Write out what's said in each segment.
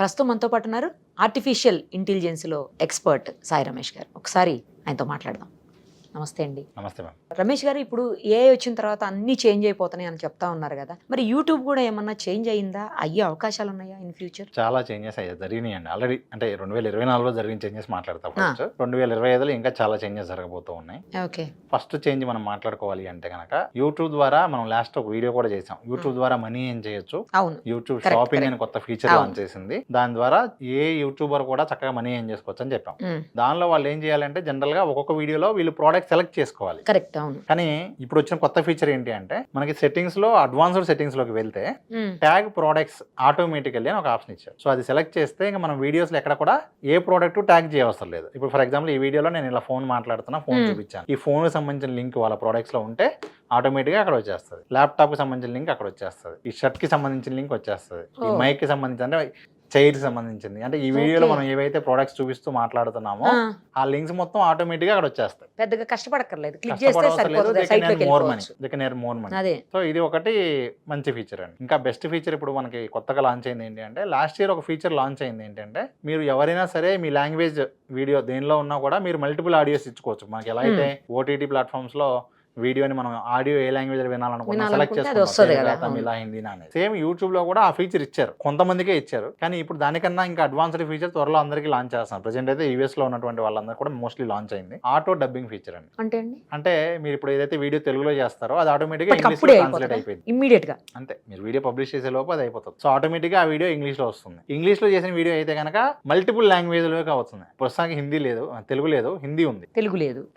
ప్రస్తుతం మనతో పాటు ఉన్నారు ఆర్టిఫిషియల్ ఇంటెలిజెన్స్లో ఎక్స్పర్ట్ సాయి రమేష్ గారు. ఒకసారి ఆయనతో మాట్లాడదాం. నమస్తే అండి. నమస్తే మ్యామ్. రమేష్ గారు, ఇప్పుడు ఏఐ వచ్చిన తర్వాత అన్నీ చేంజ్ అయిపోతున్నాయి అని చెప్తా ఉన్నారు కదా, మరి యూట్యూబ్ కూడా ఏమన్నా చేంజ్ అయ్యిందా? అయ్యే అవకాశాలు ఉన్నాయా ఇన్ ఫ్యూచర్? చాలా చేంజెస్ అయ్యాయి, జరిగినాయండి ఆల్రెడీ. అంటే 2024లో జరిగిన చేంజెస్ మాట్లాడతాం ఫస్ట్. 2025లో ఇంకా చాలా చేంజెస్ జరగబోతూ ఉన్నాయి. ఓకే. ఫస్ట్ చేంజ్ మనం మాట్లాడుకోవాలి అంటే కనుక యూట్యూబ్ ద్వారా మనం లాస్ట్ ఒక వీడియో కూడా చేసాం. యూట్యూబ్ ద్వారా మనీ ఏం చేయొచ్చు. అవును. యూట్యూబ్ Correct, షాపింగ్ అని correct. కొత్త ఫీచర్ లాంచ్ చేసింది. దాని ద్వారా ఏ యూట్యూబర్ కూడా చక్కగా మనీ ఏం చేసుకోవచ్చు అని చెప్పాం. దానిలో వాళ్ళు ఏం చేయాలంటే జనరల్ గా ఒక్కొక్క వీడియోలో వీళ్ళు ప్రోడక్ట్ సెలెక్ట్ చేసుకోవాలి. కరెక్ట్. అవును. కానీ ఇప్పుడు వచ్చిన కొత్త ఫీచర్ ఏంటి అంటే మనకి సెట్టింగ్స్ లో అడ్వాన్స్డ్ సెట్టింగ్స్ లోకి వెళ్తే ట్యాగ్ ప్రోడక్ట్స్ ఆటోమేటికల్లీ అని ఒక ఆప్షన్ ఇచ్చారు. సో అది సెలెక్ట్ చేస్తే ఇంకా మనం వీడియోస్ లో ఎక్కడ కూడా ఏ ప్రోడక్ట్ ట్యాగ్ చేయవసరం లేదు. ఇప్పుడు ఫర్ ఎగ్జాంపుల్ ఈ వీడియోలో నేను ఇలా ఫోన్ మాట్లాడుతున్నా, ఫోన్ చూపించాను. ఈ ఫోన్ కి సంబంధించిన లింక్ వాళ్ళ ప్రొడక్ట్స్ లో ఉంటే ఆటోమేటిక్గా అక్కడ వచ్చేస్తుంది. ల్యాప్టాప్ కి సంబంధించిన లింక్ అక్కడ వచ్చేస్తుంది. ఈ షర్ట్ కి సంబంధించిన లింక్ వచ్చేస్తుంది. ఈ మైక్ కి సంబంధించిన అంటే చైర్ సంబంధించింది. అంటే ఈ వీడియోలో మనం ఏవైతే ప్రొడక్ట్స్ చూపిస్తూ మాట్లాడుతున్నామో ఆ లింక్స్ మొత్తం ఆటోమేటిక్ గా అక్కడ వచ్చేస్తాయి. పెద్దగా కష్టపడక్కర్లేదు, క్లిక్ చేస్తే సరిపోతుంది, సైట్ లోకి వెళ్ళిపోవచ్చు. అదే. సో ఇది ఒకటి మంచి ఫీచర్ అండి. ఇంకా బెస్ట్ ఫీచర్ ఇప్పుడు మనకి కొత్తగా లాంచ్ అయింది ఏంటి అంటే, లాస్ట్ ఇయర్ ఒక ఫీచర్ లాంచ్ అయింది ఏంటంటే, మీరు ఎవరైనా సరే మీ లాంగ్వేజ్ వీడియో దేనిలో ఉన్నా కూడా మీరు మల్టిపుల్ ఆడియోస్ ఇచ్చుకోవచ్చు. మనకి ఎలా అయితే ఓటీటీ ప్లాట్ఫామ్స్ లో వీడియోని మనం ఆడియో ఏ లాంగ్వేజ్ లో వినాలనుకుంటున్నా సెలెక్ట్ చేసుకుంటాం, తమిళ, హిందీ అనేది. సేమ్ యూట్యూబ్ లో కూడా ఆ ఫీచర్ ఇచ్చారు, కొంతమందికే ఇచ్చారు. కానీ ఇప్పుడు దానికన్నా ఇంకా అడ్వాన్స్డ్ ఫీచర్ త్వరలో అందరికీ లాంచ్ చేస్తున్నారు. ప్రెజెంట్ అయితే యూఎస్ లో ఉన్నటువంటి వాళ్ళందరూ కూడా మోస్ట్లీ లాంచ్ అయింది. ఆటో డబ్బింగ్ ఫీచర్ అండి. అంటే మీరు ఇప్పుడు ఏదైతే వీడియో తెలుగులో చేస్తారో అది ఆటోమేటిక్ గా ఇంగ్లీష్ లో ట్రాన్స్లేట్ అయిపోయింది ఇమ్మీడియట్ గా. అంతే, మీరు వీడియో పబ్లిష్ చేసే లోపు అది అయిపోతుంది. సో ఆటోమేటిక్ గా ఆ వీడియో ఇంగ్లీష్ లో వస్తుంది. ఇంగ్లీష్ లో చేసిన వీడియో అయితే కనుక మల్టిపుల్ లాంగ్వేజ్ లోకి వస్తుంది. ప్రస్తుతానికి హిందీ లేదు, తెలుగు లేదు, హిందీ ఉంది.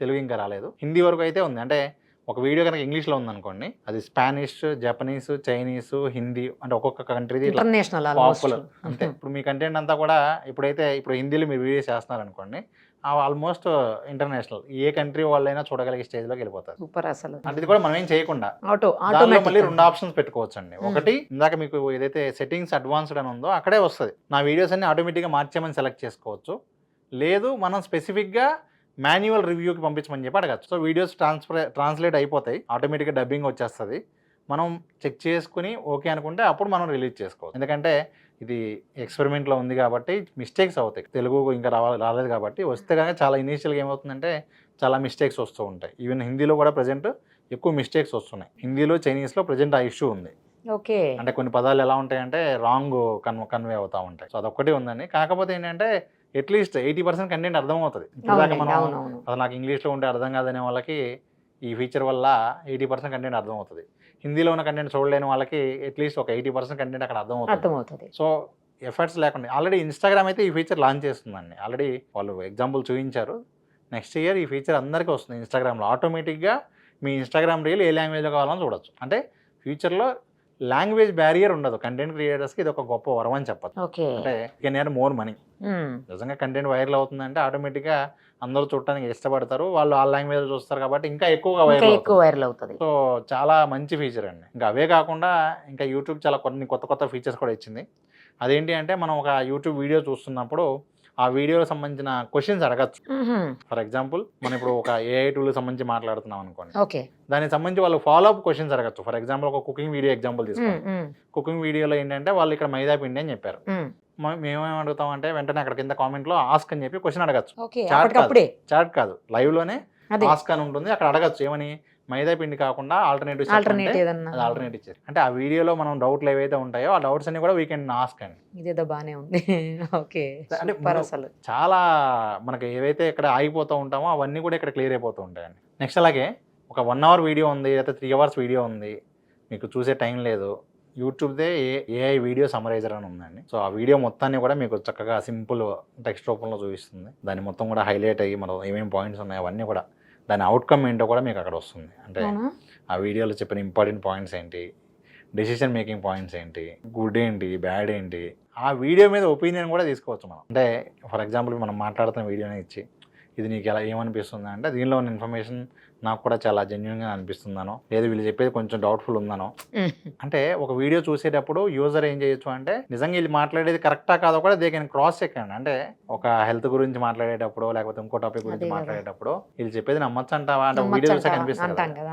తెలుగు ఇంకా రాలేదు, హిందీ వరకు అయితే ఉంది. అంటే ఒక వీడియో కనుక ఇంగ్లీష్లో ఉందనుకోండి, అది స్పానిష్, జపనీస్, చైనీస్, హిందీ, అంటే ఒక్కొక్క కంట్రీది పాపులర్. అంతే. ఇప్పుడు మీ కంటెంట్ అంతా కూడా ఇప్పుడు హిందీలో మీరు వీడియో చేస్తున్నారు అనుకోండి, ఆల్మోస్ట్ ఇంటర్నేషనల్ ఏ కంట్రీ వాళ్ళైనా చూడగలిగే స్టేజ్ లోకి వెళ్ళిపోతారు. సూపర్ అసలు. అంటే ఇది కూడా మనం ఏం చేయకుండా మళ్ళీ 2 ఆప్షన్స్ పెట్టుకోవచ్చు అండి. ఒకటి, ఇందాక మీకు ఏదైతే సెట్టింగ్స్ అడ్వాన్స్డ్ అని ఉందో అక్కడే వస్తుంది. నా వీడియోస్ అన్ని ఆటోమేటిక్గా మార్చామని సెలెక్ట్ చేసుకోవచ్చు. లేదు మనం స్పెసిఫిక్గా మాన్యువల్ రివ్యూకి పంపించమని చెప్పి అడగచ్చు. సో వీడియోస్ ట్రాన్స్లేట్ అయిపోతాయి, ఆటోమేటిక్గా డబ్బింగ్ వచ్చేస్తుంది. మనం చెక్ చేసుకుని ఓకే అనుకుంటే అప్పుడు మనం రిలీజ్ చేసుకోవచ్చు. ఎందుకంటే ఇది ఎక్స్పెరిమెంట్లో ఉంది కాబట్టి మిస్టేక్స్ అవుతాయి. తెలుగు ఇంకా రాలేదు కాబట్టి, వస్తే కనుక చాలా ఇనీషియల్గా ఏమవుతుందంటే చాలా మిస్టేక్స్ వస్తూ ఉంటాయి. ఈవెన్ హిందీలో కూడా ప్రజెంట్ ఎక్కువ మిస్టేక్స్ వస్తున్నాయి. హిందీలో, చైనీస్లో ప్రజెంట్ ఆ ఇష్యూ ఉంది. ఓకే. అంటే కొన్ని పదాలు ఎలా ఉంటాయంటే రాంగ్ కన్వే అవుతూ ఉంటాయి. సో అదొక్కటి ఉందండి. కాకపోతే ఏంటంటే అట్లీస్ట్ 80% కంటెంట్ అర్థమవుతుంది. ఇప్పుడు మనం అసలు నాకు ఇంగ్లీష్లో ఉంటే అర్థం కాదనే వాళ్ళకి ఈ ఫీచర్ వల్ల 80% కంటెంట్ అర్థమవుతుంది. హిందీలో ఉన్న కంటెంట్ చూడలేని వాళ్ళకి అట్లీస్ట్ ఒక 80% కంటెంట్ అక్కడ అర్థమవుతుంది. సో ఎఫర్ట్స్ లేకుండా ఆల్రెడీ ఇన్స్టాగ్రామ్ అయితే ఈ ఫీచర్ లాంచ్ చేస్తుందండి. ఆల్రెడీ వాళ్ళు ఎగ్జాంపుల్ చూపించారు. నెక్స్ట్ ఇయర్ ఈ ఫీచర్ అందరికీ వస్తుంది. ఇన్స్టాగ్రామ్లో ఆటోమేటిక్గా మీ ఇన్స్టాగ్రామ్ రీల్ ఏ లాంగ్వేజ్లో కావాలని చూడొచ్చు. అంటే ఫ్యూచర్లో లాంగ్వేజ్ బ్యారియర్ ఉండదు. కంటెంట్ క్రియేటర్స్కి ఇది ఒక గొప్ప వరం అని చెప్పచ్చు. అంటే కెన్ ఎర్న్ మోర్ మనీ. నిజంగా కంటెంట్ వైరల్ అవుతుందంటే ఆటోమేటిక్గా అందరూ చూడటానికి ఇష్టపడతారు. వాళ్ళు ఆ లాంగ్వేజ్ చూస్తారు కాబట్టి ఇంకా ఎక్కువగా వైరల్ అవుతుంది. సో చాలా మంచి ఫీచర్ అండి. ఇంకా అవే కాకుండా ఇంకా యూట్యూబ్ చాలా కొన్ని కొత్త ఫీచర్స్ కూడా ఇచ్చింది. అదేంటి అంటే, మనం ఒక యూట్యూబ్ వీడియో చూస్తున్నప్పుడు ఆ వీడియోకి సంబంధించిన క్వశ్చన్స్ అడగచ్చు. ఫర్ ఎగ్జాంపుల్ మనం ఇప్పుడు ఒక ఏఐ టూల్ సంబంధించి మాట్లాడుతున్నాం అనుకోండి, దానికి సంబంధించి వాళ్ళు ఫాలో అప్ క్వశ్చన్స్ అడగచ్చు. ఫర్ ఎగ్జాంపుల్ ఒక కుకింగ్ వీడియో ఎగ్జాంపుల్ తీసుకోండి. కుకింగ్ వీడియోలో ఏంటంటే వాళ్ళు ఇక్కడ మైదా పిండి అని చెప్పారు. మేమేం అడుగుతాం అంటే వెంటనే అక్కడ కింద కామెంట్ లో ఆస్క్ అని చెప్పి క్వశ్చన్ అడగచ్చు. చాట్ కాదు, లైవ్ లోనే ఆస్క్ అని ఉంటుంది. అక్కడ అడగచ్చు ఏమని, మైదా పిండి కాకుండా ఆల్టర్నేటివ్ ఇచ్చారు. అంటే ఆ వీడియోలో మనం డౌట్లు ఏవైతే ఉంటాయో ఆ డౌట్స్ అన్ని కూడా వీ కెన్ ఆస్క్ అండి. ఇదేదో బానే ఉంది. ఓకే. అంటే చాలా మనకి ఏవైతే ఇక్కడ ఆగిపోతూ ఉంటామో అవన్నీ కూడా ఇక్కడ క్లియర్ అయిపోతూ ఉంటాయండి. నెక్స్ట్ అలాగే ఒక 1 hour వీడియో ఉంది, లేదా 3 hours వీడియో ఉంది, మీకు చూసే టైం లేదు, యూట్యూబ్దే ఏఐ వీడియో సమరైజర్ అని ఉందండి. సో ఆ వీడియో మొత్తాన్ని కూడా మీకు చక్కగా సింపుల్ టెక్స్ట్ రూపంలో చూపిస్తుంది. దాన్ని మొత్తం కూడా హైలైట్ అయ్యి మనం ఏమేమి పాయింట్స్ ఉన్నాయో అవన్నీ కూడా, దాని అవుట్కమ్ ఏంటో కూడా మీకు అక్కడ వస్తుంది. అంటే ఆ వీడియోలో చెప్పిన ఇంపార్టెంట్ పాయింట్స్ ఏంటి, డెసిషన్ మేకింగ్ పాయింట్స్ ఏంటి, గుడ్ ఏంటి, బ్యాడ్ ఏంటి, ఆ వీడియో మీద ఒపీనియన్ కూడా తీసుకోవచ్చు మనం. అంటే ఫర్ ఎగ్జాంపుల్ మనం మాట్లాడుతున్న వీడియోని ఇచ్చి ఇది నీకు ఎలా ఏమనిపిస్తుంది అంటే, దీనిలో ఉన్న ఇన్ఫర్మేషన్ నాకు కూడా చాలా జెన్యున్గా అనిపిస్తుందనో, లేదు వీళ్ళు చెప్పేది కొంచెం డౌట్ఫుల్ ఉందనో. అంటే ఒక వీడియో చూసేటప్పుడు యూజర్ ఏం చేయొచ్చు అంటే, నిజంగా వీళ్ళు మాట్లాడేది కరెక్టా కాదో కూడా దే కెన్ క్రాస్ చెక్ అండి. అంటే ఒక హెల్త్ గురించి మాట్లాడేటప్పుడు, లేకపోతే ఇంకో టాపిక్ గురించి మాట్లాడేటప్పుడు వీళ్ళు చెప్పేది నమ్మచ్చు అంటావా అంటే వీడియో చూసే కనిపిస్తుంది.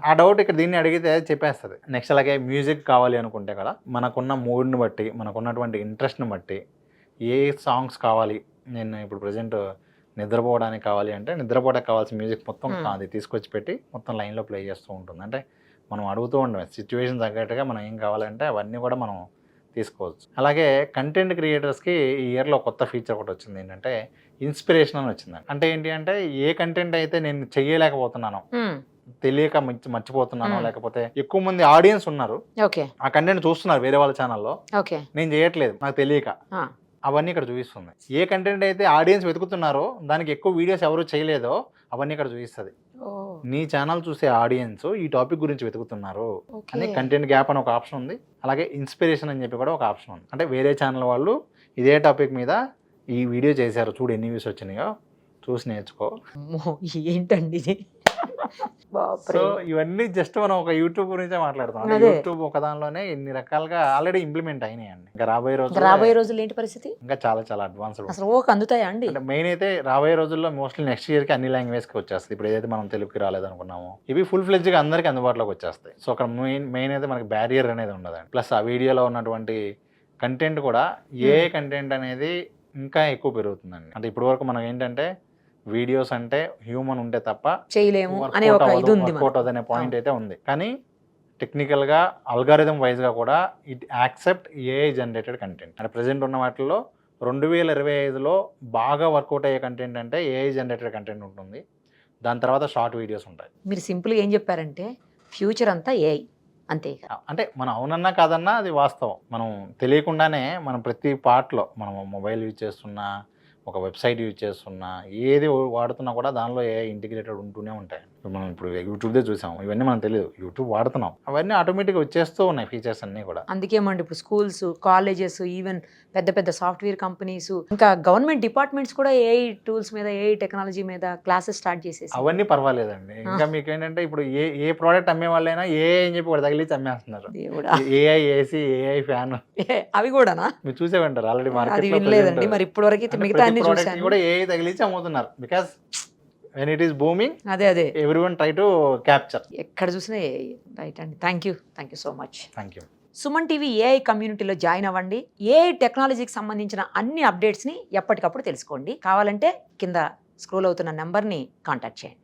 ఆ డౌట్ ఇక్కడ దీన్ని అడిగితే చెప్పేస్తుంది. నెక్స్ట్ అలాగే మ్యూజిక్ కావాలి అనుకుంటే కదా, మనకున్న మూడ్ని బట్టి, మనకున్నటువంటి ఇంట్రెస్ట్ని బట్టి ఏ సాంగ్స్ కావాలి, నేను ఇప్పుడు ప్రజెంట్ నిద్రపోవడానికి కావాలి అంటే నిద్రపోవడానికి కావాల్సిన మ్యూజిక్ మొత్తం అది తీసుకొచ్చి పెట్టి మొత్తం లైన్లో ప్లే చేస్తూ ఉంటుంది. అంటే మనం అడుగుతూ ఉండమే, సిచ్యువేషన్ తగ్గట్టుగా మనం ఏం కావాలంటే అవన్నీ కూడా మనం తీసుకోవచ్చు. అలాగే కంటెంట్ క్రియేటర్స్కి ఈ ఇయర్లో కొత్త ఫీచర్ ఒకటి వచ్చింది, ఏంటంటే ఇన్స్పిరేషన్ అని వచ్చిందండి. అంటే ఏంటి అంటే ఏ కంటెంట్ అయితే నేను చెయ్యలేకపోతున్నానో, తెలియక మర్చిపోతున్నాను, లేకపోతే ఎక్కువ మంది ఆడియన్స్ ఉన్నారు, ఆ కంటెంట్ చూస్తున్నారు వేరే వాళ్ళ ఛానల్లో, నేను చేయట్లేదు నాకు తెలియక, అవన్నీ ఇక్కడ చూపిస్తుంది. ఏ కంటెంట్ అయితే ఆడియన్స్ వెతుకుతున్నారో దానికి ఎక్కువ వీడియోస్ ఎవరు చేయలేదో అవన్నీ ఇక్కడ చూపిస్తుంది. నీ ఛానల్ చూసే ఆడియన్స్ ఈ టాపిక్ గురించి వెతుకుతున్నారు అని కంటెంట్ గ్యాప్ అని ఒక ఆప్షన్ ఉంది. అలాగే ఇన్స్పిరేషన్ అని చెప్పి కూడా ఒక ఆప్షన్ ఉంది. అంటే వేరే ఛానల్ వాళ్ళు ఇదే టాపిక్ మీద ఈ వీడియో చేశారు, చూడు ఎన్ని వ్యూస్ వచ్చినాయో, చూసి నేర్చుకో. ఏంటండి సో ఇవన్నీ జస్ట్ మనం ఒక యూట్యూబ్ గురించే మాట్లాడుతాం. యూట్యూబ్ ఒక దానిలోనే ఎన్ని రకాలుగా ఆల్రెడీ ఇంప్లిమెంట్ అయినాయండి. ఇంకా రాబోయే రోజుల్లో ఏంటి పరిస్థితి, ఇంకా చాలా చాలా అడ్వాన్స్డ్ అసలు అందుతాయా అండి. అంటే మెయిన్ అయితే రాబోయే రోజుల్లో మోస్ట్లీ నెక్స్ట్ ఇయర్ కి అన్ని లాంగ్వేజ్ కి వచ్చేస్తాయి. ఇప్పుడు ఏదైతే మనం తెలుగుకి రాలేదనుకున్నామో ఇవి ఫుల్ ఫ్లెడ్జ్ గా అందరికి అందుబాటులోకి వచ్చేస్తాయి. సో అక్కడ మెయిన్ అయితే మనకి బ్యారియర్ అనేది ఉండదండి. ప్లస్ ఆ వీడియోలో ఉన్నటువంటి కంటెంట్ కూడా ఏ కంటెంట్ అనేది ఇంకా ఎక్కువ పెరుగుతుందండి. అంటే ఇప్పటి వరకు మనం ఏంటంటే వీడియోస్ అంటే హ్యూమన్ ఉంటే తప్ప చేయలేము అనే ఒక ఇది ఉంది, వర్కౌట్ అనే పాయింట్ అయితే ఉంది. కానీ టెక్నికల్గా అల్గారిథం వైజ్గా కూడా it accept AI generated content. అంటే ప్రజెంట్ ఉన్న వాటిల్లో 2025లో బాగా వర్కౌట్ అయ్యే కంటెంట్ అంటే ఏఐ జనరేటెడ్ కంటెంట్ ఉంటుంది. దాని తర్వాత షార్ట్ వీడియోస్ ఉంటాయి. మీరు సింపుల్గా ఏం చెప్పారంటే ఫ్యూచర్ అంతా ఏఐ అంతే. అంటే మనం అవునన్నా కాదన్నా అది వాస్తవం. మనం తెలియకుండానే మనం ప్రతి పార్ట్లో మనం మొబైల్ యూజ్ చేస్తున్నా, ఒక వెబ్సైట్ యూజ్ చేస్తున్నా, ఏది వాడుతున్నా కూడా దానిలో ఏ ఇంటిగ్రేటెడ్ ఉంటూనే ఉంటాయి. మనం ఇప్పుడు యూట్యూబ్దే చూసాం, ఇవన్నీ మనకు తెలియదు, యూట్యూబ్ వాడుతున్నాం, అవన్నీ ఆటోమేటిక్గా వచ్చేస్తూ ఉన్నాయి ఫీచర్స్ అన్నీ కూడా. అందుకేమండి ఇప్పుడు స్కూల్స్, కాలేజెస్, ఈవెన్ పెద్ద పెద్ద సాఫ్ట్వేర్ కంపెనీస్, ఇంకా గవర్నమెంట్ డిపార్ట్మెంట్స్ కూడా ఏఐ టూల్స్ మీద, ఏఐ టెక్నాలజీ మీద క్లాసెస్ స్టార్ట్ చేసేసి. అవన్నీ పర్వాలేదండి. ఇంకా మీకు ఏంటంటే ఇప్పుడు ఏ ప్రోడక్ట్ అమ్మే వాళ్ళైనా ఏఐ అని చెప్పి కూడా తగిలించి అమ్మేస్తున్నారు. ఏఐ ఏసీ, ఏఐ ఫ్యాన్, అవి కూడానా మీరు చూసే ఉంటారు ఆల్రెడీ మార్కెట్. మరి ఇప్పుడు వరకు మిగతా కూడా ఏఐ తగిలించి అమ్ముతున్నారు. Because when it is booming, అదే everyone try to capture. ఎక్కడ చూసినా రైట్ అండి. Thank you so much. Thank you. Suman TV AI కమ్యూనిటీలో జాయిన్ అవ్వండి. ఏఐ టెక్నాలజీకి సంబంధించిన అన్ని అప్డేట్స్ని ఎప్పటికప్పుడు తెలుసుకోండి. కావాలంటే కింద స్క్రోల్ అవుతున్న నెంబర్ని కాంటాక్ట్ చేయండి.